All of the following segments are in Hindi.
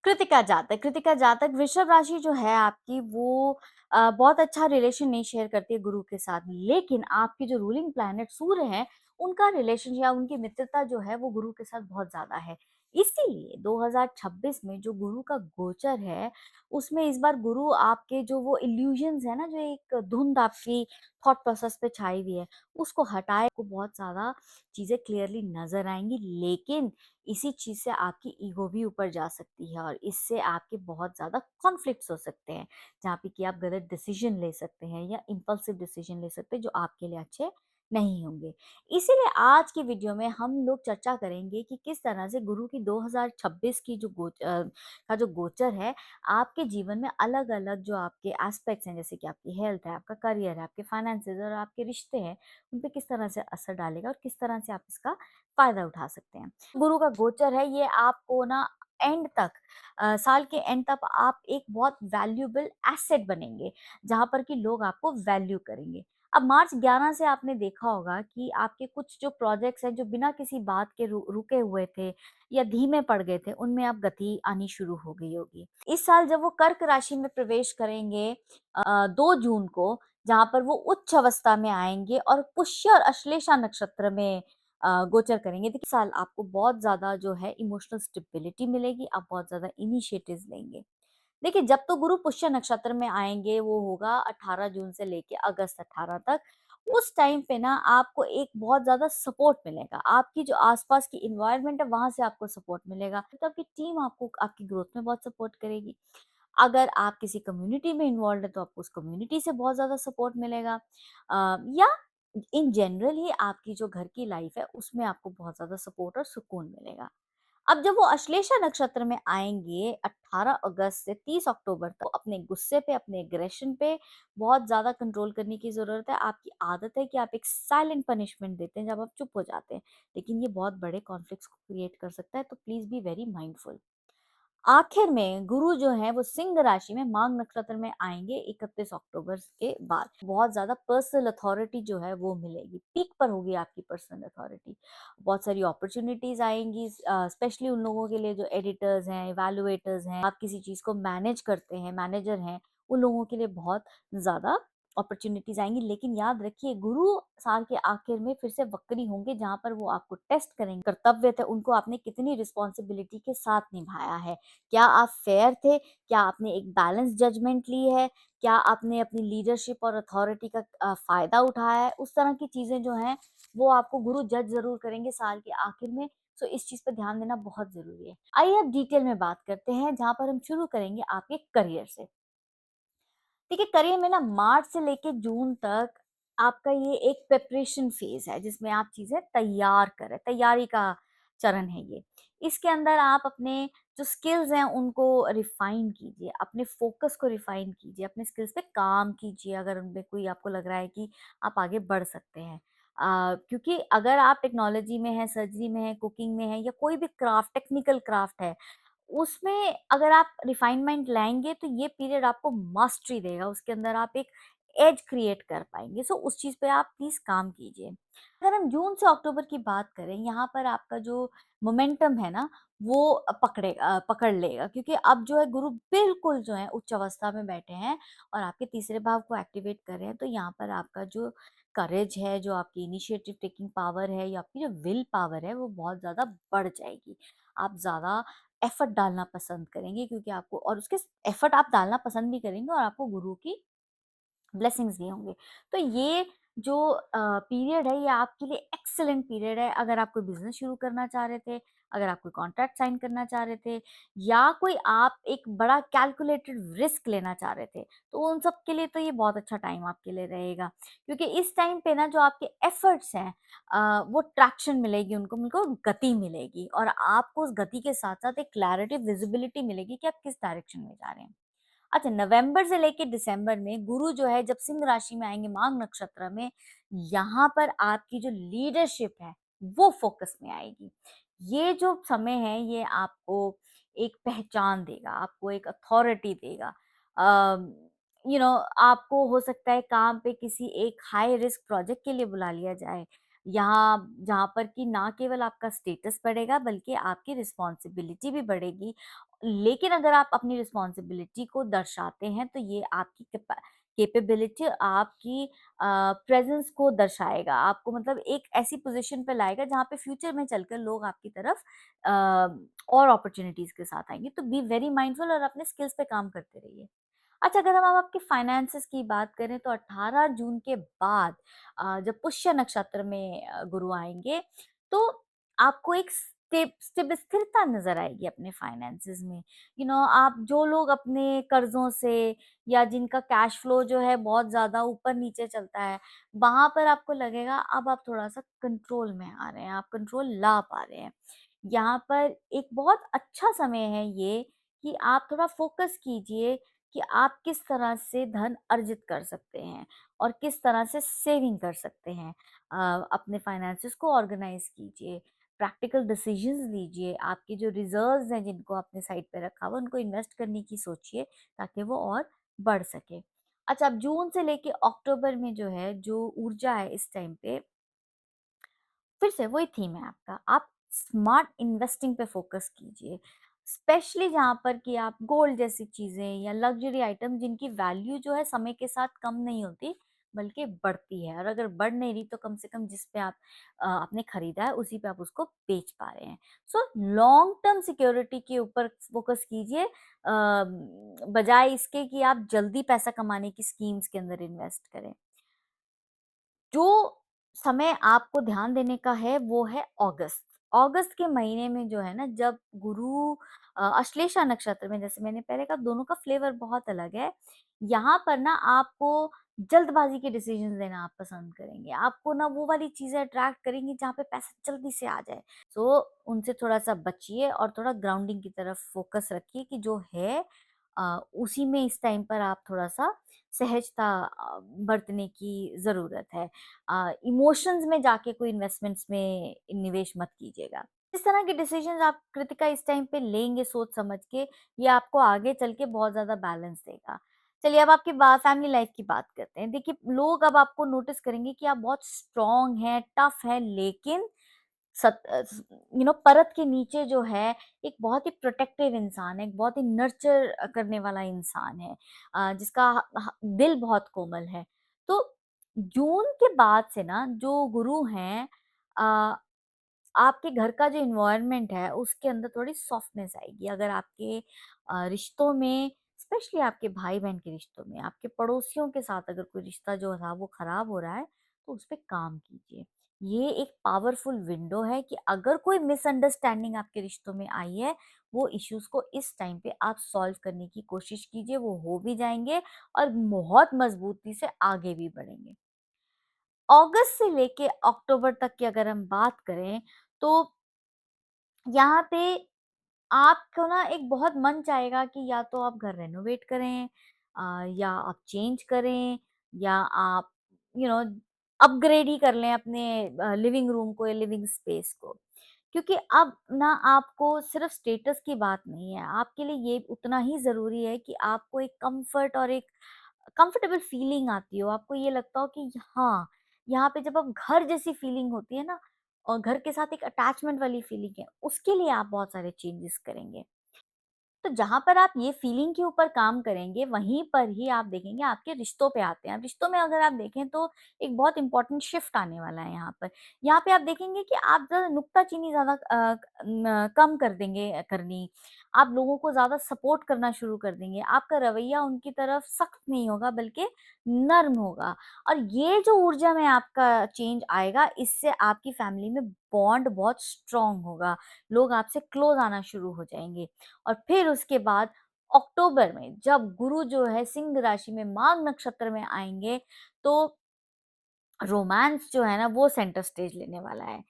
कृतिका जातक वृषभ राशि जो है आपकी वो बहुत अच्छा रिलेशन नहीं शेयर करती है गुरु के साथ, लेकिन आपकी जो रूलिंग प्लैनेट सूर्य है, उनका रिलेशन या उनकी मित्रता जो है वो गुरु के साथ बहुत ज़्यादा है। इसीलिए 2026 में जो गुरु का गोचर है, उसमें इस बार गुरु आपके जो वो इल्यूजन्स है ना, जो एक धुंध आपकी थॉट प्रोसेस पे छाई हुई है, उसको हटाए को बहुत ज़्यादा चीज़ें क्लियरली नज़र आएँगी। लेकिन इसी चीज़ से आपकी ईगो भी ऊपर जा सकती है और इससे आपके बहुत ज़्यादा कॉन्फ्लिक्ट्स हो सकते हैं, जहाँ पे कि आप गलत डिसीजन ले सकते हैं या इम्पल्सिव डिसीजन ले सकते हैं जो आपके लिए अच्छे नहीं होंगे। इसीलिए आज की वीडियो में हम लोग चर्चा करेंगे कि किस तरह से गुरु की 2026 की का जो गोचर है, आपके जीवन में अलग-अलग जो आपके एस्पेक्ट्स हैं, जैसे कि आपकी हेल्थ है, आपका करियर है, आपके फाइनेंसेस और आपके रिश्ते हैं, उन पे किस तरह से असर डालेगा और किस तरह से आप इसका फ़ायदा उठा सकते हैं। गुरु का गोचर है, ये आपको ना एंड तक साल के एंड तक आप एक बहुत वैल्यूएबल एसेट बनेंगे, जहाँ पर कि लोग आपको वैल्यू करेंगे। अब मार्च 11 से आपने देखा होगा कि आपके कुछ जो प्रोजेक्ट्स हैं जो बिना किसी बात के रुके हुए थे या धीमे पड़ गए थे, उनमें अब गति आनी शुरू हो गई होगी। इस साल जब वो कर्क राशि में प्रवेश करेंगे 2 जून को, जहाँ पर वो उच्च अवस्था में आएँगे और पुष्य और अश्लेषा नक्षत्र में गोचर करेंगे। देखिए, इस साल आपको बहुत ज़्यादा जो है इमोशनल स्टेबिलिटी मिलेगी, आप बहुत ज़्यादा इनिशिएटिव्स लेंगे। देखिए, जब तो गुरु पुष्य नक्षत्र में आएँगे, वो होगा 18 जून से लेके अगस्त 18 तक। उस टाइम पे ना आपको एक बहुत ज़्यादा सपोर्ट मिलेगा। आपकी जो आस-पास की एनवायरनमेंट है, वहाँ से आपको सपोर्ट मिलेगा। तो आपकी टीम आपको आपकी ग्रोथ में बहुत सपोर्ट करेगी। अगर आप किसी कम्युनिटी में इन्वॉल्व्ड हैं, तो आपको उस कम्युनिटी से बहुत ज़्यादा सपोर्ट मिलेगा। या इन जनरल ही आपकी जो घर की लाइफ है, उसमें आपको बहुत ज़्यादा सपोर्ट और सुकून मिलेगा। अब जब वो अश्लेषा नक्षत्र में आएँगे 18 अगस्त से 30 अक्टूबर तक, तो अपने गुस्से पे, अपने एग्रेशन पे बहुत ज़्यादा कंट्रोल करने की ज़रूरत है। आपकी आदत है कि आप एक साइलेंट पनिशमेंट देते हैं जब आप चुप हो जाते हैं, लेकिन ये बहुत बड़े कॉन्फ्लिक्ट्स को क्रिएट कर सकता है, तो प्लीज़ बी वेरी माइंडफुल। आखिर में गुरु जो है वो सिंह राशि में माघ नक्षत्र में आएँगे 31 अक्टूबर के बाद। बहुत ज़्यादा पर्सनल अथॉरिटी जो है वो मिलेगी, पीक पर होगी आपकी पर्सनल अथॉरिटी। बहुत सारी अपॉर्च्युनिटीज़ आएँगी स्पेशली उन लोगों के लिए जो एडिटर्स हैं, इवैल्यूएटर्स हैं, आप किसी चीज़ को मैनेज करते हैं, मैनेजर हैं, उन लोगों के लिए बहुत ज़्यादा अपॉर्च्युनिटीज़ आएँगी। लेकिन याद रखिए, गुरु साल के आखिर में फिर से वक्री होंगे, जहाँ पर वो आपको टेस्ट करेंगे। कर्तव्य थे उनको आपने कितनी रिस्पॉन्सिबिलिटी के साथ निभाया है। क्या आप फेयर थे? क्या आपने एक बैलेंस जजमेंट ली है? क्या आपने अपनी लीडरशिप और अथॉरिटी का फ़ायदा उठाया है? उस तरह की चीज़ें जो हैं, वो आपको गुरु जज ज़रूर करेंगे साल के आखिर में। सो इस चीज़ पे ध्यान देना बहुत ज़रूरी है। आइए अब डिटेल में बात करते हैं, जहाँ पर हम शुरू करेंगे आपके करियर से। देखिए, करियर में ना मार्च से लेके जून तक आपका ये एक प्रिपरेशन फेज़ है, जिसमें आप चीज़ें तैयार कर रहे हैं, तैयारी का चरण है ये। इसके अंदर आप अपने जो स्किल्स हैं उनको रिफ़ाइन कीजिए, अपने फ़ोकस को रिफ़ाइन कीजिए, अपने स्किल्स पे काम कीजिए अगर उनमें कोई आपको लग रहा है कि आप आगे बढ़ सकते हैं। क्योंकि अगर आप टेक्नोलॉजी में हैं, सर्जरी में हैं, कुकिंग में हैं या कोई भी क्राफ़्ट टेक्निकल क्राफ़्ट है, उसमें अगर आप रिफाइनमेंट लाएँगे तो ये पीरियड आपको मास्टरी देगा, उसके अंदर आप एक एज क्रिएट कर पाएँगे। सो उस चीज़ पे आप प्लीज़ काम कीजिए। अगर हम जून से अक्टूबर की बात करें, यहाँ पर आपका जो मोमेंटम है ना, वो पकड़ लेगा, क्योंकि अब जो है गुरु बिल्कुल जो है उच्च अवस्था में बैठे हैं और आपके तीसरे भाव को एक्टिवेट कर रहे हैं। तो यहाँ पर आपका जो करेज है, जो आपकी इनिशिएटिव टेकिंग पावर है या आपकी जो विल पावर है, वो बहुत ज़्यादा बढ़ जाएगी। आप ज़्यादा एफर्ट डालना पसंद करेंगे, क्योंकि आपको और उसके एफर्ट आप डालना पसंद भी करेंगे और आपको गुरु की ब्लेसिंग्स भी होंगे। तो ये जो पीरियड है, ये आपके लिए एक्सीलेंट पीरियड है। अगर आप कोई बिज़नेस शुरू करना चाह रहे थे, अगर आप कोई कॉन्ट्रैक्ट साइन करना चाह रहे थे या कोई आप एक बड़ा कैलकुलेटेड रिस्क लेना चाह रहे थे, तो उन सब के लिए तो ये बहुत अच्छा टाइम आपके लिए रहेगा। क्योंकि इस टाइम पे ना जो आपके एफर्ट्स हैं वो ट्रैक्शन मिलेगी उनको गति मिलेगी और आपको उस गति के साथ-साथ एक क्लैरिटी, विज़िबिलिटी मिलेगी कि आप किस डायरेक्शन में जा रहे हैं। अच्छा, नवंबर से लेके दिसंबर में गुरु जो है जब सिंह राशि में आएँगे माघ नक्षत्र में, यहाँ पर आपकी जो लीडरशिप है, वो फ़ोकस में आएगी। ये जो समय है, ये आपको एक पहचान देगा, आपको एक अथॉरिटी देगा। आपको हो सकता है काम पे किसी एक हाई रिस्क प्रोजेक्ट के लिए बुला लिया जाए। यहाँ जहाँ पर कि ना केवल आपका स्टेटस बढ़ेगा बल्कि आपकी रिस्पॉन्सिबिलिटी भी बढ़ेगी। लेकिन अगर आप अपनी रिस्पॉन्सिबिलिटी को दर्शाते हैं तो ये आपकी कैपेबिलिटी, आपकी प्रेजेंस को दर्शाएगा। आपको मतलब एक ऐसी पोजीशन पे लाएगा जहाँ पे फ्यूचर में चलकर लोग आपकी तरफ और अपॉर्चुनिटीज के साथ आएंगे। तो बी वेरी माइंडफुल और अपने स्किल्स पे काम करते रहिए। अच्छा, अगर हम अब आपके फाइनेंसेस की बात करें तो 18 जून के बाद जब पुष्य नक्षत्र में गुरु आएँगे, तो आपको एक स्थिरता नज़र आएगी अपने फाइनेंसेस में। आप जो लोग अपने कर्ज़ों से या जिनका कैश फ्लो जो है बहुत ज़्यादा ऊपर-नीचे चलता है, वहाँ पर आपको लगेगा अब आप थोड़ा-सा कंट्रोल में आ रहे हैं, आप कंट्रोल ला पा रहे हैं। यहाँ पर एक बहुत अच्छा समय है ये कि आप थोड़ा फ़ोकस कीजिए कि आप किस तरह से धन अर्जित कर सकते हैं और किस तरह से सेविंग कर सकते हैं। अपने फाइनेंसेस को ऑर्गेनाइज कीजिए, प्रैक्टिकल डिसीजंस लीजिए, आपके जो रिजर्व्स हैं जिनको आपने साइड पे रखा हुआ उनको इन्वेस्ट करने की सोचिए ताकि वो और बढ़ सके। अच्छा, अब जून से लेके अक्टूबर में जो है, जो ऊर्जा है इस टाइम पे, फिर से वही थीम है आपका। आप स्मार्ट इन्वेस्टिंग पे फ़ोकस कीजिए। स्पेशली जहाँ पर कि आप गोल्ड जैसी चीज़ें या लग्ज़री आइटम जिनकी वैल्यू जो है समय के साथ कम नहीं होती, बल्कि बढ़ती है, और अगर बढ़ नहीं रही तो कम से कम जिस पे आप आपने खरीदा है उसी पे आप उसको बेच पा रहे हैं। सो लॉन्ग टर्म सिक्योरिटी के ऊपर फ़ोकस कीजिए, बजाय इसके कि आप जल्दी पैसा कमाने की स्कीम्स के अंदर इन्वेस्ट करें। जो समय आपको ध्यान देने का है वो है अगस्त। अगस्त के महीने में जो है ना, जब गुरु अश्लेषा नक्षत्र में, जैसे मैंने पहले कहा, दोनों का फ्लेवर बहुत अलग है। यहाँ पर ना आपको जल्दबाजी के डिसीजंस लेना आप पसंद करेंगे। आपको ना वो वाली चीज़ें अट्रैक्ट करेंगी जहाँ पे पैसा जल्दी से आ जाए। सो उनसे थोड़ा-सा बचिए और थोड़ा ग्राउंडिंग की तरफ फ़ोकस रखिए कि जो है उसी में इस टाइम पर आप थोड़ा-सा सहजता बरतने की ज़रूरत है। इमोशंस में जाके कोई इन्वेस्टमेंट्स में निवेश मत कीजिएगा। इस तरह के डिसीजंस आप कृतिका इस टाइम पे लेंगे सोच समझ के, ये आपको आगे चल के बहुत ज़्यादा बैलेंस देगा। चलिए, अब आपकी फैमिली लाइफ की बात करते हैं। देखिए, लोग अब आपको नोटिस करेंगे कि आप बहुत स्ट्रॉन्ग हैं, टफ हैं, लेकिन परत के नीचे जो है एक बहुत ही प्रोटेक्टिव इंसान है, एक बहुत ही नर्चर करने वाला इंसान है, जिसका दिल बहुत कोमल है। तो जून के बाद से ना जो गुरु हैं, अ, आपके घर का जो इन्वायरमेंट है उसके अंदर थोड़ी सॉफ्टनेस आएगी। अगर आपके रिश्तों में, स्पेशली आपके भाई बहन के रिश्तों में, आपके पड़ोसियों के साथ अगर कोई रिश्ता जो था वो खराब हो रहा है तो उस पे काम कीजिए। ये एक पावरफुल विंडो है कि अगर कोई मिसअंडरस्टैंडिंग आपके रिश्तों में आई है, वो इश्यूज को इस टाइम पे आप सॉल्व करने की कोशिश कीजिए, वो हो भी जाएंगे और बहुत मजबूती से आगे भी बढ़ेंगे। अगस्त से लेके अक्टूबर तक की अगर हम बात करें तो यहाँ पे आपको ना एक बहुत मन चाहेगा कि या तो आप घर रेनोवेट करें, या आप चेंज करें, या आप यू नो अपग्रेड ही कर लें अपने लिविंग रूम को या लिविंग स्पेस को। क्योंकि अब ना आपको सिर्फ स्टेटस की बात नहीं है, आपके लिए ये उतना ही ज़रूरी है कि आपको एक कंफर्ट और एक कंफर्टेबल फीलिंग आती हो। आपको ये लगता हो कि हाँ, यहाँ पे जब अब घर जैसी फीलिंग होती है ना, और घर के साथ एक अटैचमेंट वाली फीलिंग है, उसके लिए आप बहुत सारे चेंजेस करेंगे। तो जहाँ पर आप ये फीलिंग के ऊपर काम करेंगे, वहीं पर ही आप देखेंगे आपके रिश्तों पे आते हैं। अब रिश्तों में अगर आप देखें तो एक बहुत इम्पोर्टेंट शिफ्ट आने वाला है यहाँ पर। यहाँ पे आप देखेंगे कि आप ज़्यादा नुक्ताचीनी ज़्यादा कम कर देंगे करनी। आप लोगों को ज़्यादा सपोर्ट करना शुरू कर देंगे। आपका रवैया उनकी तरफ सख्त नहीं होगा बल्कि नर्म होगा। और ये जो ऊर्जा में आपका चेंज आएगा, इससे आपकी फैमिली में बॉन्ड बहुत स्ट्रॉन्ग होगा। लोग आपसे क्लोज़ आना शुरू हो जाएँगे। और फिर उसके बाद अक्टूबर में जब गुरु जो है सिंह राशि में माघ नक्षत्र में आएँगे, तो रोमांस जो है ना वो सेंटर स्टेज लेने वाला है।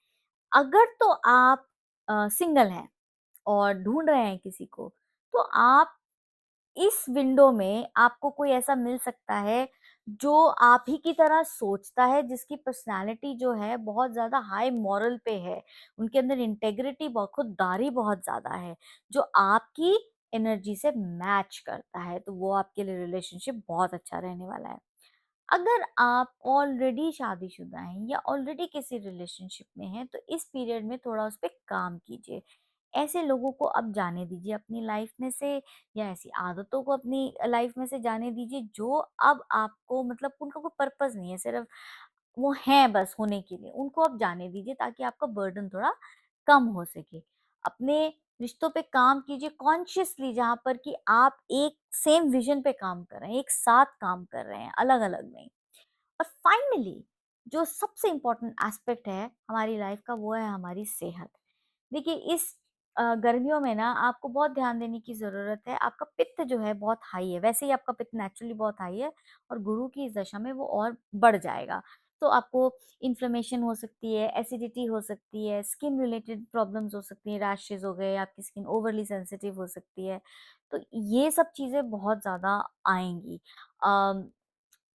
अगर तो आप सिंगल हैं और ढूँढ रहे हैं किसी को, तो आप इस विंडो में आपको कोई ऐसा मिल सकता है जो आप ही की तरह सोचता है, जिसकी पर्सनैलिटी जो है बहुत ज़्यादा हाई मॉरल पे है। उनके अंदर इंटेग्रिटी, खुददारी बहुत ज़्यादा है, जो आपकी एनर्जी से मैच करता है, तो वो आपके लिए रिलेशनशिप बहुत अच्छा रहने वाला है। अगर आप ऑलरेडी शादीशुदा हैं या ऑलरेडी किसी रिलेशनशिप में हैं, तो इस पीरियड में थोड़ा उस पे काम कीजिए। ऐसे लोगों को अब जाने दीजिए अपनी लाइफ में से, या ऐसी आदतों को अपनी लाइफ में से जाने दीजिए जो अब आपको मतलब उनका कोई पर्पस नहीं है, सिर्फ वो हैं बस होने के लिए। उनको अब जाने दीजिए ताकि आपका बर्डन थोड़ा कम हो सके। अपने रिश्तों पे काम कीजिए कॉन्शियसली, जहाँ पर कि आप एक सेम विज़न पे काम कर रहे हैं, एक साथ काम कर रहे हैं, अलग-अलग नहीं। और फाइनली जो सबसे इम्पोर्टेंट एस्पेक्ट है हमारी लाइफ का, वो है हमारी सेहत। देखिए इस गर्मियों में ना आपको बहुत ध्यान देने की ज़रूरत है। आपका पित्त जो है बहुत हाई है, वैसे ही आपका पित्त नेचुरली बहुत हाई है, और गुरु की इस दशा में वो और बढ़ जाएगा। तो आपको इन्फ्लेमेशन हो सकती है, एसिडिटी हो सकती है, स्किन रिलेटेड प्रॉब्लम्स हो सकती हैं, रैशेज़ हो गए, आपकी स्किन ओवरली सेंसिटिव हो सकती है। तो ये सब चीज़ें बहुत ज़्यादा आएँगी। अम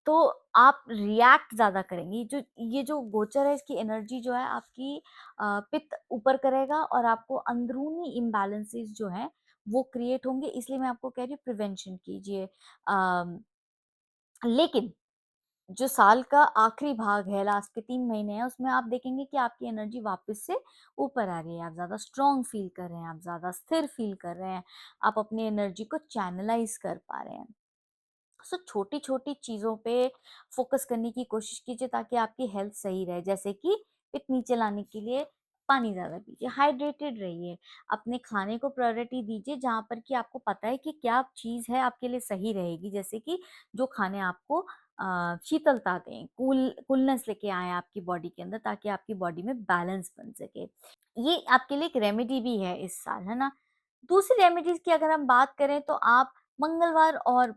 तो आप रिएक्ट ज़्यादा करेंगी। जो ये जो गोचर है, इसकी एनर्जी जो है आपकी पित्त ऊपर करेगा, और आपको अंदरूनी इम्बैलेंसेस जो हैं वो क्रिएट होंगे। इसलिए मैं आपको कह रही हूँ प्रिवेंशन कीजिए। लेकिन जो साल का आखिरी भाग है, लास्ट के 3 महीने हैं, उसमें आप देखेंगे कि आपकी एनर्जी वापस से ऊपर आ रही है। आप ज़्यादा स्ट्रॉन्ग फ़ील कर रहे हैं, आप ज़्यादा स्थिर फ़ील कर रहे हैं, आप अपनी एनर्जी को चैनलाइज़ कर पा रहे हैं। सो छोटी-छोटी चीज़ों पे फ़ोकस करने की कोशिश कीजिए ताकि आपकी हेल्थ सही रहे। जैसे कि पित्त नीचे लाने के लिए पानी ज़्यादा पीजिए, हाइड्रेटेड रहिए, अपने खाने को प्रायोरिटी दीजिए जहाँ पर कि आपको पता है कि क्या चीज़ है आपके लिए सही रहेगी। जैसे कि जो खाने आपको शीतलता दें, कूलनेस लेके आएँ आपकी बॉडी के अंदर, ताकि आपकी बॉडी में बैलेंस बन सके। ये आपके लिए एक रेमेडी भी है इस साल, है ना? दूसरी रेमेडीज़ की अगर हम बात करें, तो आप मंगलवार और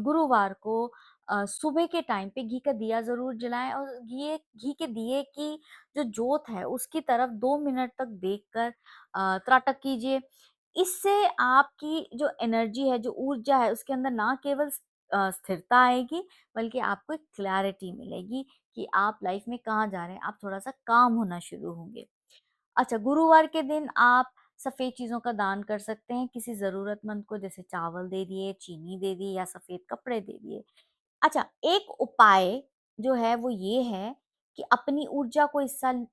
गुरुवार को सुबह के टाइम पे घी का दिया ज़रूर जलाएँ, और घी घी के दिए की जो ज्योत है उसकी तरफ 2 मिनट तक देखकर त्राटक कीजिए। इससे आपकी जो एनर्जी है, जो ऊर्जा है, उसके अंदर ना केवल स्थिरता आएगी, बल्कि आपको एक क्लैरिटी मिलेगी कि आप लाइफ में कहाँ जा रहे हैं, आप थोड़ा-सा काम होना शुरू होंगे। अच्छा, गुरुवार के दिन आप सफ़ेद चीज़ों का दान कर सकते हैं किसी ज़रूरतमंद को, जैसे चावल दे दिए, चीनी दे दी, या सफ़ेद कपड़े दे दिए। अच्छा, एक उपाय जो है वो ये है कि अपनी ऊर्जा को इस साल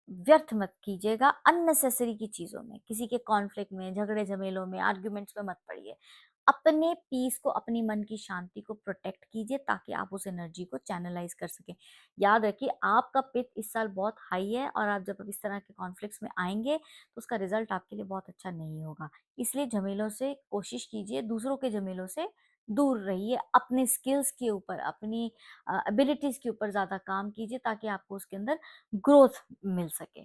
व्यर्थ मत कीजिएगा अननेसेसरी की चीज़ों में, किसी के कॉन्फ्लिक्ट में, झगड़े-झमेलों में, आर्ग्यूमेंट्स में मत पड़िए। अपने पीस को, अपनी मन की शांति को प्रोटेक्ट कीजिए ताकि आप उस एनर्जी को चैनलाइज़ कर सकें। याद रखिए आपका पित्त इस साल बहुत हाई है, और आप जब इस तरह के कॉन्फ्लिक्ट्स में आएँगे तो उसका रिज़ल्ट आपके लिए बहुत अच्छा नहीं होगा। इसलिए झमेलों से कोशिश कीजिए, दूसरों के झमेलों से दूर रहिए, अपने स्किल्स के ऊपर, अपनी एबिलिटीज़ के ऊपर ज़्यादा काम कीजिए ताकि आपको उसके अंदर ग्रोथ मिल सके।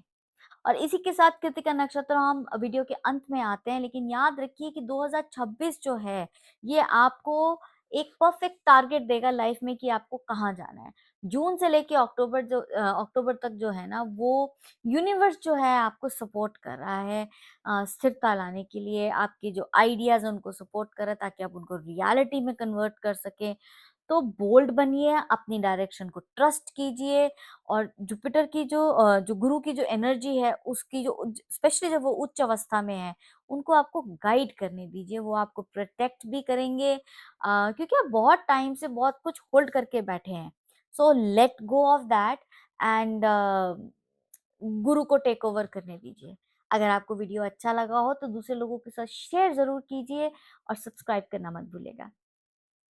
और इसी के साथ कृतिका नक्षत्र हम वीडियो के अंत में आते हैं, लेकिन याद रखिए कि 2026 जो है, ये आपको एक परफेक्ट टारगेट देगा लाइफ में कि आपको कहाँ जाना है। जून से लेके अक्टूबर तक जो है ना, वो यूनिवर्स जो है आपको सपोर्ट कर रहा है स्थिरता लाने के लिए, आपके जो आइडियाज़ हैं उनको सपोर्ट कर रहा है ताकि आप उनको रियलिटी में कन्वर्ट कर सकें। तो बोल्ड बनिए, अपनी डायरेक्शन को ट्रस्ट कीजिए, और जुपिटर की जो गुरु की जो एनर्जी है, उसकी जो स्पेशली जब वो उच्च अवस्था में है, उनको आपको गाइड करने दीजिए, वो आपको प्रोटेक्ट भी करेंगे क्योंकि आप बहुत टाइम से बहुत कुछ होल्ड करके बैठे हैं। So let go of that, and गुरु को टेक ओवर करने दीजिए। अगर आपको वीडियो अच्छा लगा हो तो दूसरे लोगों के साथ शेयर ज़रूर कीजिए, और सब्सक्राइब करना मत भूलिएगा।